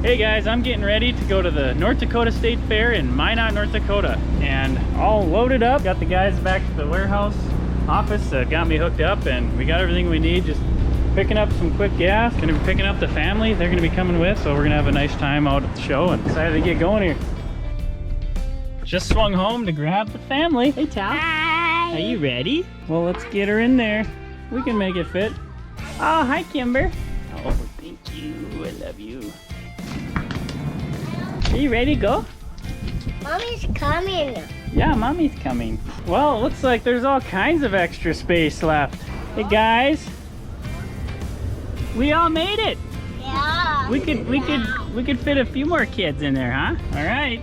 Hey guys, I'm getting ready to go to the North Dakota State Fair in Minot, North Dakota, and all loaded up. Got the guys back to the warehouse office that got me hooked up, and we got everything we need. Just picking up some quick gas. Gonna be picking up the family they're gonna be coming with, so we're gonna have a nice time out at the show, and excited to get going here. Just swung home to grab the family. Hey Tal. Hi. Are you ready? Well, let's get her in there. We can make it fit. Oh, hi Kimber. Oh, thank you. I love you. Are you ready to go? Mommy's coming. Yeah, Mommy's coming. Well, it looks like there's all kinds of extra space left. Hey guys, we all made it. Yeah. We could fit a few more kids in there, huh? All right,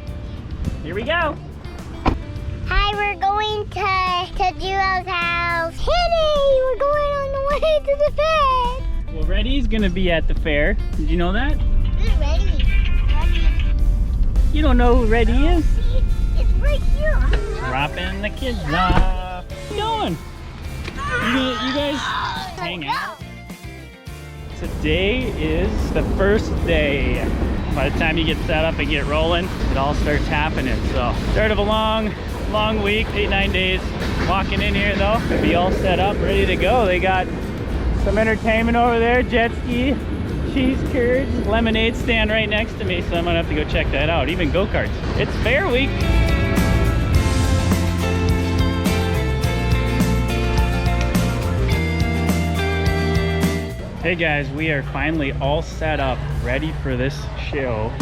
here we go. Hi, we're going to Duo's house. Hey, we're going on the way to the fair. Well, Reddy's gonna be at the fair. Did you know that? Who's Reddy? You don't know who Reddy is? See, it's right here. Dropping the kids off. What are you doing? You guys hang out. Today is the first day. By the time you get set up and get rolling, it all starts happening. So, start of a long week, 8-9 days. Walking in here though, be all set up, ready to go. They got some entertainment over there, jet ski, cheese curds, lemonade stand right next to me, so I'm gonna have to go check that out. Even go-karts. It's fair week. Hey guys, we are finally all set up, ready for this show.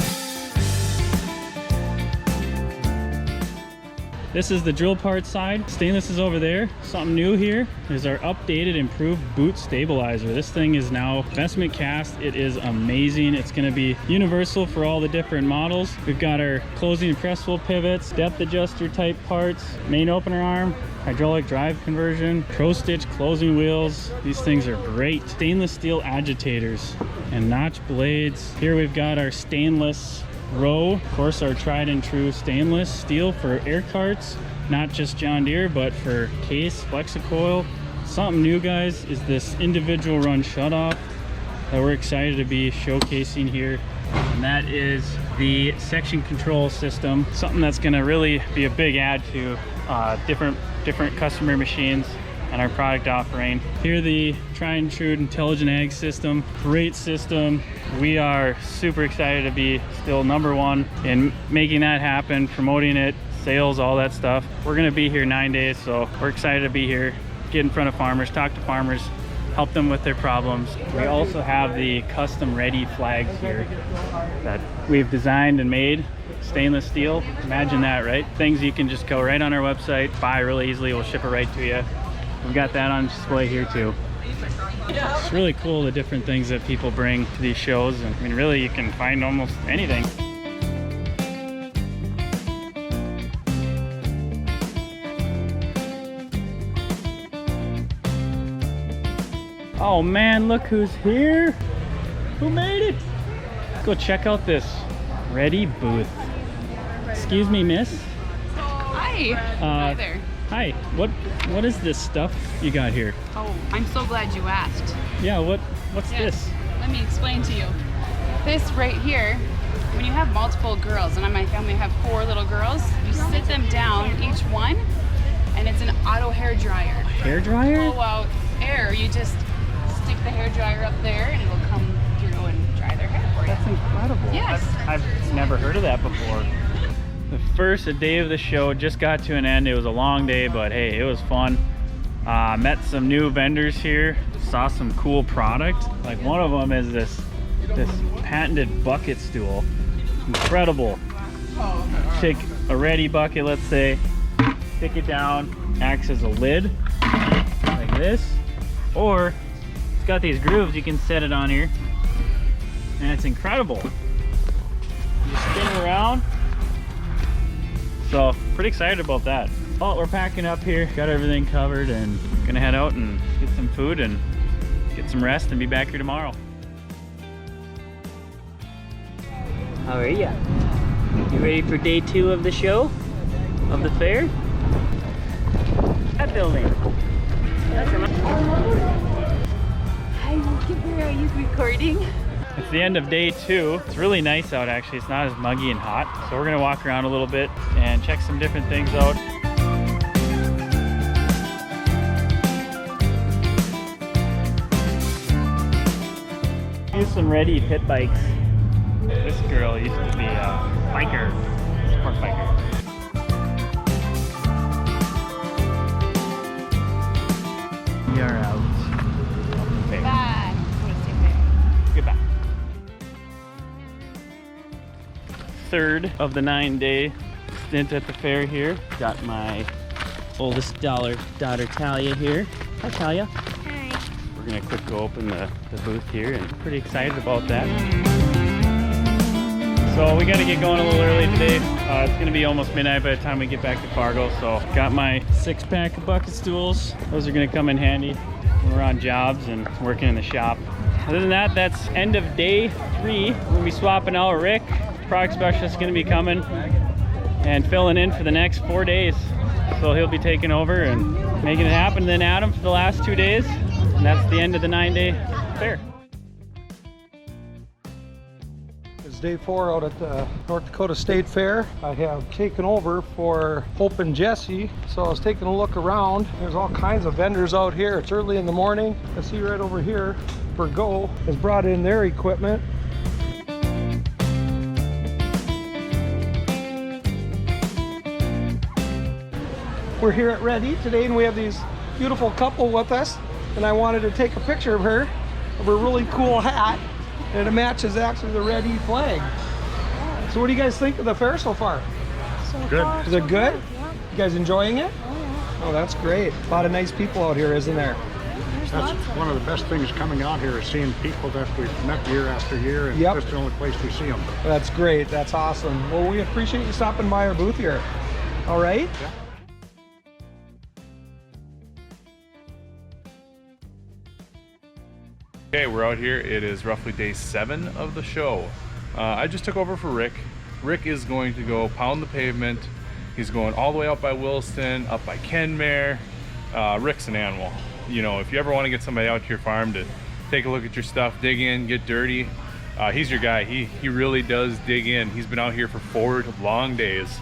This is the drill part side. Stainless is over there. Something new here is our updated, improved boot stabilizer. This thing is now investment cast. It is amazing. It's gonna be universal for all the different models. We've got our closing press pull pivots, depth adjuster type parts, main opener arm, hydraulic drive conversion, pro stitch closing wheels. These things are great. Stainless steel agitators and notch blades. Here we've got our stainless row, of course our tried and true stainless steel for air carts, not just John Deere but for case, Flexi-coil. Something new guys is this individual run shutoff that we're excited to be showcasing here, and that is the section control system, something that's going to really be a big add to different customer machines and our product offering. Here the tried and true intelligent ag system, great system. We are super excited to be still #1 in making that happen, promoting it, sales, all that stuff. We're gonna be here 9 days, so we're excited to be here, get in front of farmers, talk to farmers, help them with their problems. We also have the custom ready flags here that we've designed and made, stainless steel. Imagine that, right? Things you can just go right on our website, buy really easily, we'll ship it right to you. We've got that on display here too. It's really cool, the different things that people bring to these shows. And I mean, really, you can find almost anything. Oh man, look who's here. Who made it? Let's go check out this Ready booth. Excuse me, miss. Hi. Hi there. Hi, what is this stuff you got here? Oh, I'm so glad you asked. Yeah, what's this? Let me explain to you. This right here, when you have multiple girls, and in my family have 4 little girls, you sit them down, each one, and it's an auto hair dryer. Hair dryer? Blow out air. You just stick the hair dryer up there, and it'll come through and dry their hair for you. That's incredible. Yes. I've never heard of that before. The first day of the show just got to an end. It was a long day, but hey, it was fun. Met some new vendors here, saw some cool product. Like one of them is this patented bucket stool. Incredible. Take a ready bucket, let's say, stick it down, acts as a lid, like this. Or it's got these grooves, you can set it on here. And it's incredible. You spin it around. So pretty excited about that. Well, we're packing up here, got everything covered, and gonna head out and get some food and get some rest and be back here tomorrow. How are ya? You ready for day 2 of the show? Of the fair? That building. That's Hi, are you recording? It's the end of day 2. It's really nice out actually. It's not as muggy and hot. So we're gonna walk around a little bit and check some different things out. Use some Ready pit bikes. This girl used to be a biker, sport biker. We are out. Okay. Bye. Goodbye. Third of the 9-day stint at the fair here. Got my oldest daughter Talia here. Hi Talia. Hi. We're gonna quick go open the booth here and pretty excited about that. So we gotta get going a little early today. It's gonna be almost midnight by the time we get back to Fargo. So got my 6-pack of bucket stools. Those are gonna come in handy when we're on jobs and working in the shop. Other than that, that's end of day 3. We're gonna be swapping out Rick. Product specialist is gonna be coming and filling in for the next 4 days. So he'll be taking over and making it happen. Then Adam for the last 2 days. And that's the end of the 9-day fair. It's day 4 out at the North Dakota State Fair. I have taken over for Hope and Jesse. So I was taking a look around. There's all kinds of vendors out here. It's early in the morning. I see right over here, Go has brought in their equipment. We're here at Ready today and we have these beautiful couple with us. And I wanted to take a picture of her, of her really cool hat. And it matches actually the Ready flag. So what do you guys think of the fair so far? Good. Is it good? You guys enjoying it? Oh, that's great. A lot of nice people out here, isn't there? That's one of the best things coming out here is seeing people that we've met year after year, and Yep. this is the only place we see them. That's great. That's awesome. Well, we appreciate you stopping by our booth here. All right? Yeah. Okay, we're out here. It is roughly day 7 of the show. I just took over for Rick. Rick is going to go pound the pavement. He's going all the way up by Williston, up by Kenmare. Rick's an animal. You know, if you ever want to get somebody out to your farm to take a look at your stuff, dig in, get dirty, he's your guy. He really does dig in. He's been out here for 4 long days.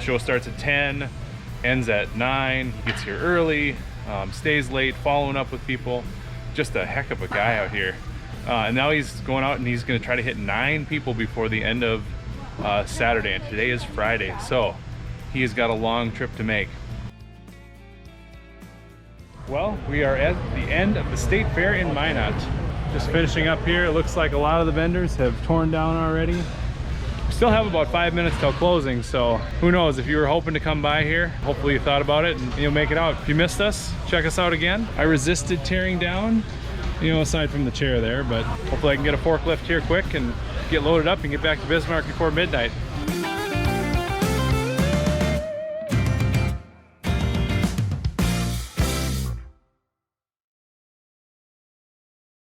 Show starts at 10, ends at 9. He gets here early, stays late, following up with people. Just a heck of a guy out here. And now he's going out and he's going to try to hit 9 people before the end of Saturday, and today is Friday, so he's got a long trip to make. Well, we are at the end of the State Fair in Minot. Just finishing up here. It looks like a lot of the vendors have torn down already. We still have about 5 minutes till closing, so who knows, if you were hoping to come by here, hopefully you thought about it and you'll make it out. If you missed us, check us out again. I resisted tearing down, you know, aside from the chair there, but hopefully I can get a forklift here quick and get loaded up and get back to Bismarck before midnight.